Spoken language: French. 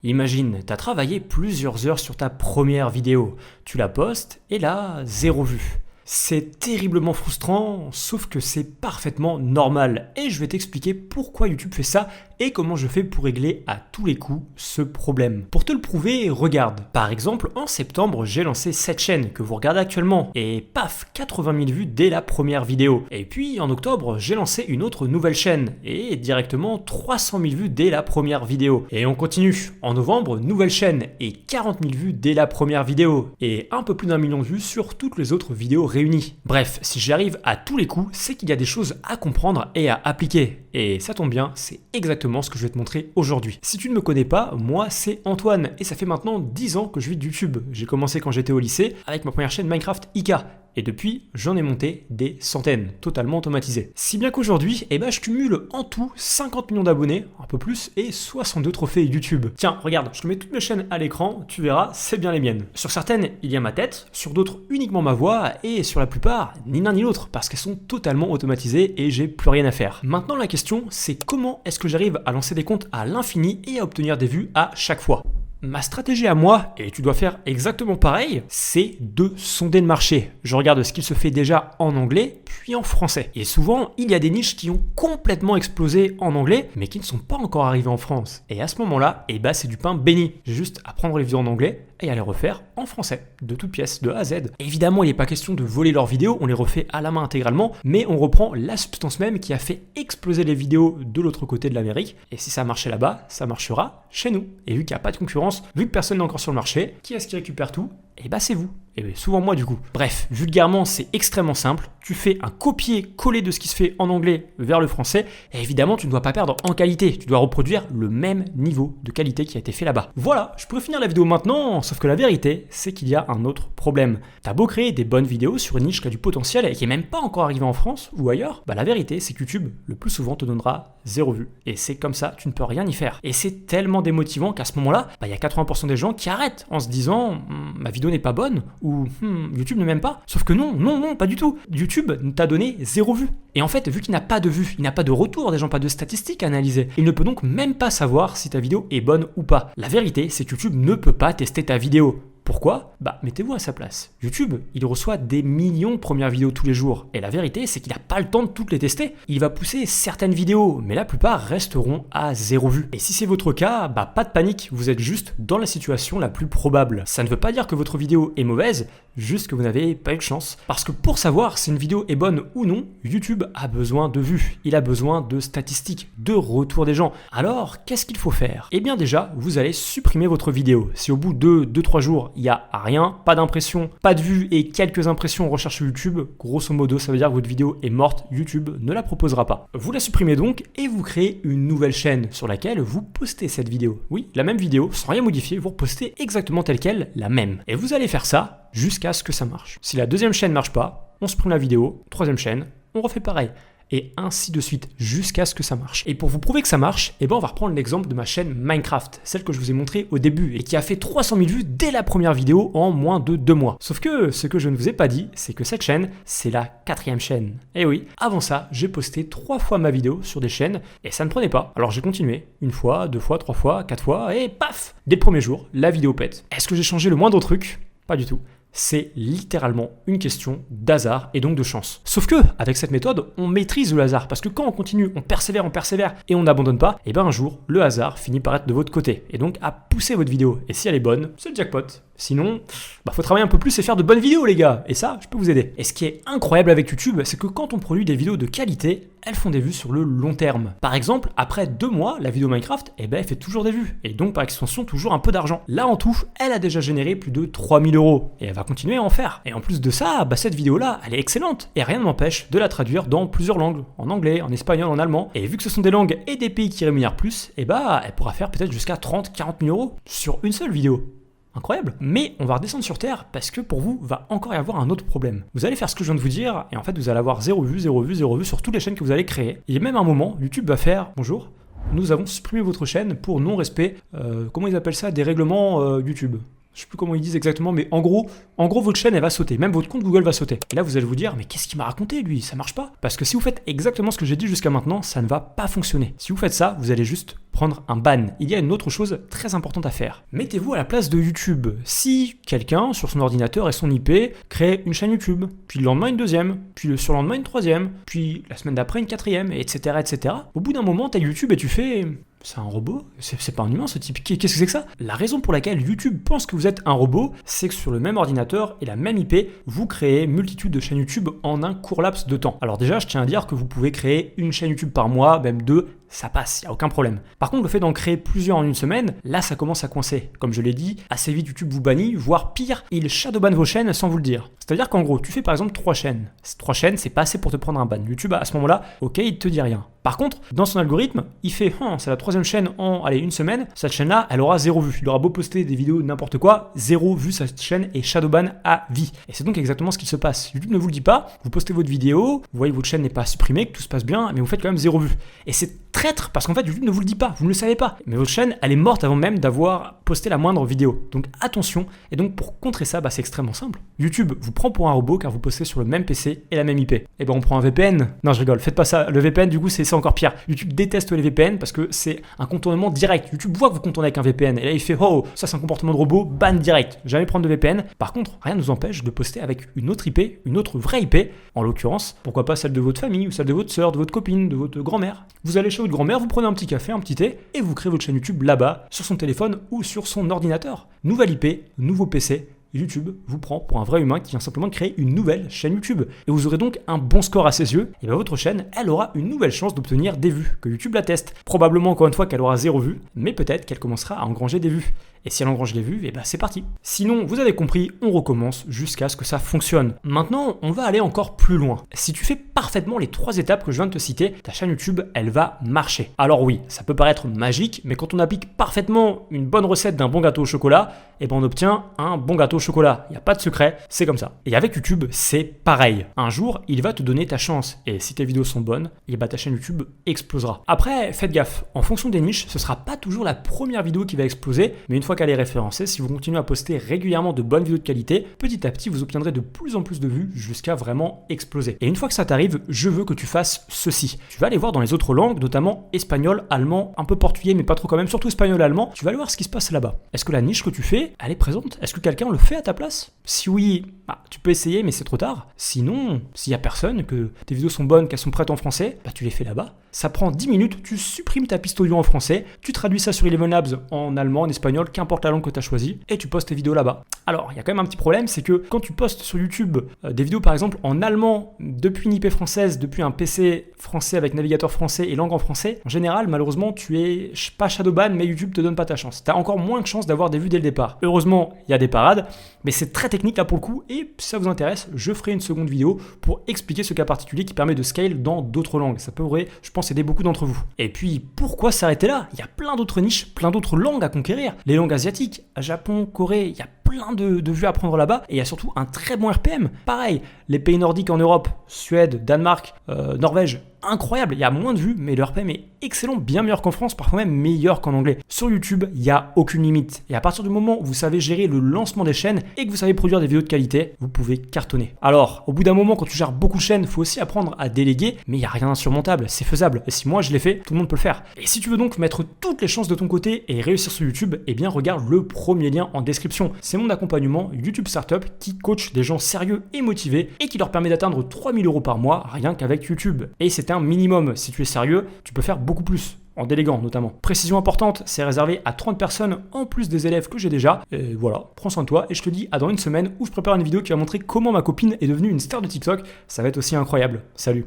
Imagine, t'as travaillé plusieurs heures sur ta première vidéo, tu la postes et là, 0 vue. C'est terriblement frustrant, sauf que c'est parfaitement normal et je vais t'expliquer pourquoi YouTube fait ça et comment je fais pour régler à tous les coups ce problème. Pour te le prouver, regarde. Par exemple, en septembre, j'ai lancé cette chaîne que vous regardez actuellement et paf, 80 000 vues dès la première vidéo. Et puis en octobre, j'ai lancé une autre nouvelle chaîne et directement 300 000 vues dès la première vidéo. Et on continue. En novembre, nouvelle chaîne et 40 000 vues dès la première vidéo et un peu plus d'1 million de vues sur toutes les autres vidéos réunies. Bref, si j'y arrive à tous les coups, c'est qu'il y a des choses à comprendre et à appliquer. Et ça tombe bien, c'est exactement ce que je vais te montrer aujourd'hui. Si tu ne me connais pas, moi c'est Antoine et ça fait maintenant 10 ans que je vis de YouTube. J'ai commencé quand j'étais au lycée avec ma première chaîne Minecraft IK. Et depuis, j'en ai monté des centaines, totalement automatisées. Si bien qu'aujourd'hui, je cumule en tout 50 millions d'abonnés, un peu plus, et 62 trophées YouTube. Tiens, regarde, je te mets toutes mes chaînes à l'écran, tu verras, c'est bien les miennes. Sur certaines, il y a ma tête, sur d'autres, uniquement ma voix, et sur la plupart, ni l'un ni l'autre, parce qu'elles sont totalement automatisées et j'ai plus rien à faire. Maintenant, la question, c'est comment est-ce que j'arrive à lancer des comptes à l'infini et à obtenir des vues à chaque fois ? Ma stratégie à moi, et tu dois faire exactement pareil, c'est de sonder le marché. Je regarde ce qu'il se fait déjà en anglais, puis en français. Et souvent, il y a des niches qui ont complètement explosé en anglais, mais qui ne sont pas encore arrivées en France. Et à ce moment-là, c'est du pain béni. J'ai juste à prendre les vidéos en anglais et à les refaire en français, de toutes pièces, de A à Z. Évidemment, il n'est pas question de voler leurs vidéos, on les refait à la main intégralement, mais on reprend la substance même qui a fait exploser les vidéos de l'autre côté de l'Amérique. Et si ça marchait là-bas, ça marchera chez nous. Et vu qu'il n'y a pas de concurrence, vu que personne n'est encore sur le marché, qui est-ce qui récupère tout ? C'est vous. Et souvent moi du coup. Bref, vulgairement c'est extrêmement simple. Tu fais un copier-coller de ce qui se fait en anglais vers le français. Et évidemment tu ne dois pas perdre en qualité. Tu dois reproduire le même niveau de qualité qui a été fait là-bas. Voilà, je pourrais finir la vidéo maintenant, sauf que la vérité c'est qu'il y a un autre problème. T'as beau créer des bonnes vidéos sur une niche qui a du potentiel et qui est même pas encore arrivée en France ou ailleurs, la vérité c'est que YouTube le plus souvent te donnera 0 vue. Et c'est comme ça, tu ne peux rien y faire. Et c'est tellement démotivant qu'à ce moment-là, il y a 80% des gens qui arrêtent en se disant ma vidéo n'est pas bonne ou YouTube ne m'aime pas. Sauf que non, pas du tout. YouTube t'a donné 0 vue. Et en fait, vu qu'il n'a pas de vue, il n'a pas de retour des gens, pas de statistiques à analyser, il ne peut donc même pas savoir si ta vidéo est bonne ou pas. La vérité, c'est que YouTube ne peut pas tester ta vidéo. Pourquoi ? Mettez-vous à sa place. YouTube, il reçoit des millions de premières vidéos tous les jours. Et la vérité, c'est qu'il n'a pas le temps de toutes les tester. Il va pousser certaines vidéos, mais la plupart resteront à 0 vue. Et si c'est votre cas, pas de panique. Vous êtes juste dans la situation la plus probable. Ça ne veut pas dire que votre vidéo est mauvaise, juste que vous n'avez pas eu de chance. Parce que pour savoir si une vidéo est bonne ou non, YouTube a besoin de vues. Il a besoin de statistiques, de retour des gens. Alors, qu'est-ce qu'il faut faire ? Déjà, vous allez supprimer votre vidéo. Si au bout de 2-3 jours, il n'y a rien, pas d'impression, pas de vues et quelques impressions en recherche sur YouTube, grosso modo, ça veut dire que votre vidéo est morte, YouTube ne la proposera pas. Vous la supprimez donc et vous créez une nouvelle chaîne sur laquelle vous postez cette vidéo. Oui, la même vidéo, sans rien modifier, vous repostez exactement telle quelle, la même. Et vous allez faire ça jusqu'à ce que ça marche. Si la deuxième chaîne ne marche pas, on supprime la vidéo, troisième chaîne, on refait pareil. Et ainsi de suite, jusqu'à ce que ça marche. Et pour vous prouver que ça marche, on va reprendre l'exemple de ma chaîne Minecraft, celle que je vous ai montrée au début et qui a fait 300 000 vues dès la première vidéo en moins de 2 mois. Sauf que ce que je ne vous ai pas dit, c'est que cette chaîne, c'est la 4e chaîne. Et oui, avant ça, j'ai posté 3 fois ma vidéo sur des chaînes et ça ne prenait pas. Alors j'ai continué, 1 fois, 2 fois, 3 fois, 4 fois et paf, dès le premier jour, la vidéo pète. Est-ce que j'ai changé le moindre truc ? Pas du tout. C'est littéralement une question d'hasard et donc de chance. Sauf que, avec cette méthode, on maîtrise le hasard. Parce que quand on continue, on persévère et on n'abandonne pas, un jour, le hasard finit par être de votre côté. Et donc, à pousser votre vidéo. Et si elle est bonne, c'est le jackpot. Sinon, faut travailler un peu plus et faire de bonnes vidéos, les gars. Et ça, je peux vous aider. Et ce qui est incroyable avec YouTube, c'est que quand on produit des vidéos de qualité, elles font des vues sur le long terme. Par exemple, après 2 mois, la vidéo Minecraft, elle fait toujours des vues. Et donc, par extension, toujours un peu d'argent. Là, en tout, elle a déjà généré plus de 3000 €. Et elle va continuer à en faire. Et en plus de ça, cette vidéo-là, elle est excellente. Et rien ne m'empêche de la traduire dans plusieurs langues. En anglais, en espagnol, en allemand. Et vu que ce sont des langues et des pays qui rémunèrent plus, elle pourra faire peut-être jusqu'à 30-40 000 € sur une seule vidéo. Incroyable. Mais on va redescendre sur Terre parce que pour vous, va encore y avoir un autre problème. Vous allez faire ce que je viens de vous dire et en fait, vous allez avoir 0 vue, 0 vue, 0 vue sur toutes les chaînes que vous allez créer. Et même à un moment, YouTube va faire « Bonjour, nous avons supprimé votre chaîne pour non-respect, comment ils appellent ça, des règlements YouTube ». je sais plus comment ils disent exactement, mais en gros, votre chaîne, elle va sauter. Même votre compte Google va sauter. Et là, vous allez vous dire, mais qu'est-ce qu'il m'a raconté, lui? Ça marche pas. Parce que si vous faites exactement ce que j'ai dit jusqu'à maintenant, ça ne va pas fonctionner. Si vous faites ça, vous allez juste prendre un ban. Il y a une autre chose très importante à faire. Mettez-vous à la place de YouTube. Si quelqu'un, sur son ordinateur et son IP, crée une chaîne YouTube, puis le lendemain une deuxième, puis le surlendemain une troisième, puis la semaine d'après une quatrième, etc., etc., au bout d'un moment, t'as YouTube et tu fais... C'est un robot? C'est pas un humain ce type? Qu'est-ce que c'est que ça? La raison pour laquelle YouTube pense que vous êtes un robot, c'est que sur le même ordinateur et la même IP, vous créez multitude de chaînes YouTube en un court laps de temps. Alors déjà, je tiens à dire que vous pouvez créer une chaîne YouTube par mois, même deux, ça passe, il n'y a aucun problème. Par contre, le fait d'en créer plusieurs en une semaine, là ça commence à coincer. Comme je l'ai dit, assez vite YouTube vous bannit, voire pire, il shadowban vos chaînes sans vous le dire. C'est-à-dire qu'en gros, tu fais par exemple 3 chaînes. Ces 3 chaînes, c'est pas assez pour te prendre un ban. YouTube, à ce moment-là, ok, il te dit rien. Par contre, dans son algorithme, il fait, c'est la 3e chaîne en, une semaine, cette chaîne-là, elle aura 0 vues. Il aura beau poster des vidéos n'importe quoi, 0 vues, cette chaîne est shadowban à vie. Et c'est donc exactement ce qui se passe. YouTube ne vous le dit pas, vous postez votre vidéo, vous voyez que votre chaîne n'est pas supprimée, que tout se passe bien, mais vous faites quand même 0 vues. Et c'est traître parce qu'en fait, YouTube ne vous le dit pas, vous ne le savez pas. Mais votre chaîne, elle est morte avant même d'avoir posté la moindre vidéo. Donc attention, et donc pour contrer ça, c'est extrêmement simple. YouTube vous prend pour un robot car vous postez sur le même PC et la même IP. Et on prend un VPN. Non, je rigole, faites pas ça. Le VPN, du coup, c'est encore pire. YouTube déteste les VPN parce que c'est un contournement direct. YouTube voit que vous contournez avec un VPN et là il fait ça c'est un comportement de robot, ban direct. Jamais prendre de VPN. Par contre, rien ne nous empêche de poster avec une autre IP, une autre vraie IP. En l'occurrence, pourquoi pas celle de votre famille ou celle de votre sœur, de votre copine, de votre grand-mère. Vous allez chez votre grand-mère, vous prenez un petit café, un petit thé et vous créez votre chaîne YouTube là-bas, sur son téléphone ou sur son ordinateur. Nouvelle IP, nouveau PC. YouTube vous prend pour un vrai humain qui vient simplement de créer une nouvelle chaîne YouTube. Et vous aurez donc un bon score à ses yeux, et votre chaîne, elle aura une nouvelle chance d'obtenir des vues, que YouTube la teste. Probablement encore une fois qu'elle aura 0 vues, mais peut-être qu'elle commencera à engranger des vues. Et si elle engrange des vues, c'est parti. Sinon, vous avez compris, on recommence jusqu'à ce que ça fonctionne. Maintenant, on va aller encore plus loin. Si tu fais parfaitement les 3 étapes que je viens de te citer, ta chaîne YouTube, elle va marcher. Alors oui, ça peut paraître magique, mais quand on applique parfaitement une bonne recette d'un bon gâteau au chocolat, on obtient un bon gâteau au chocolat. Il n'y a pas de secret, c'est comme ça. Et avec YouTube, c'est pareil. Un jour, il va te donner ta chance. Et si tes vidéos sont bonnes, ta chaîne YouTube explosera. Après, faites gaffe. En fonction des niches, ce sera pas toujours la première vidéo qui va exploser, mais une fois qu'elle est référencée, si vous continuez à poster régulièrement de bonnes vidéos de qualité, petit à petit, vous obtiendrez de plus en plus de vues jusqu'à vraiment exploser. Et une fois que ça t'arrive, je veux que tu fasses ceci. Tu vas aller voir dans les autres langues, notamment espagnol, allemand, un peu portugais, mais pas trop quand même, surtout espagnol, allemand. Tu vas aller voir ce qui se passe là-bas. Est-ce que la niche que tu fais, elle est présente? Est-ce que quelqu'un le fait à ta place? Si oui, tu peux essayer, mais c'est trop tard. Sinon, s'il y a personne, que tes vidéos sont bonnes, qu'elles sont prêtes en français, tu les fais là-bas. Ça prend 10 minutes, tu supprimes ta piste audio en français, tu traduis ça sur Eleven Labs en allemand, en espagnol, qu'importe la langue que tu as choisie, et tu postes tes vidéos là-bas. Alors, il y a quand même un petit problème, c'est que quand tu postes sur YouTube des vidéos par exemple en allemand, depuis une IP française, depuis un PC français avec navigateur français et langue en français, en général, malheureusement, tu es pas shadowban, mais YouTube te donne pas ta chance. Tu as encore moins de chances d'avoir des vues dès le départ. Heureusement, il y a des parades, mais c'est très technique là pour le coup, et si ça vous intéresse, je ferai une seconde vidéo pour expliquer ce cas particulier qui permet de scale dans d'autres langues. Ça pourrait, je pense, aider beaucoup d'entre vous. Et puis, pourquoi s'arrêter là? Il y a plein d'autres niches, plein d'autres langues à conquérir. Les langues asiatiques, Japon, Corée, il y a plein de vues à prendre là-bas, et il y a surtout un très bon RPM. Pareil, les pays nordiques en Europe, Suède, Danemark, Norvège, incroyable, il y a moins de vues, mais le RPM est excellent, bien meilleur qu'en France, parfois même meilleur qu'en anglais. Sur YouTube, il n'y a aucune limite. Et à partir du moment où vous savez gérer le lancement des chaînes et que vous savez produire des vidéos de qualité, vous pouvez cartonner. Alors, au bout d'un moment, quand tu gères beaucoup de chaînes, il faut aussi apprendre à déléguer, mais il n'y a rien d'insurmontable, c'est faisable. Et si moi je l'ai fait, tout le monde peut le faire. Et si tu veux donc mettre toutes les chances de ton côté et réussir sur YouTube, regarde le premier lien en description. C'est mon accompagnement YouTube Startup qui coach des gens sérieux et motivés et qui leur permet d'atteindre 3000 € par mois rien qu'avec YouTube. Et c'est un minimum. Si tu es sérieux, tu peux faire beaucoup plus. En déléguant notamment. Précision importante, c'est réservé à 30 personnes en plus des élèves que j'ai déjà. Et voilà, prends soin de toi et je te dis à dans une semaine où je prépare une vidéo qui va montrer comment ma copine est devenue une star de TikTok. Ça va être aussi incroyable. Salut!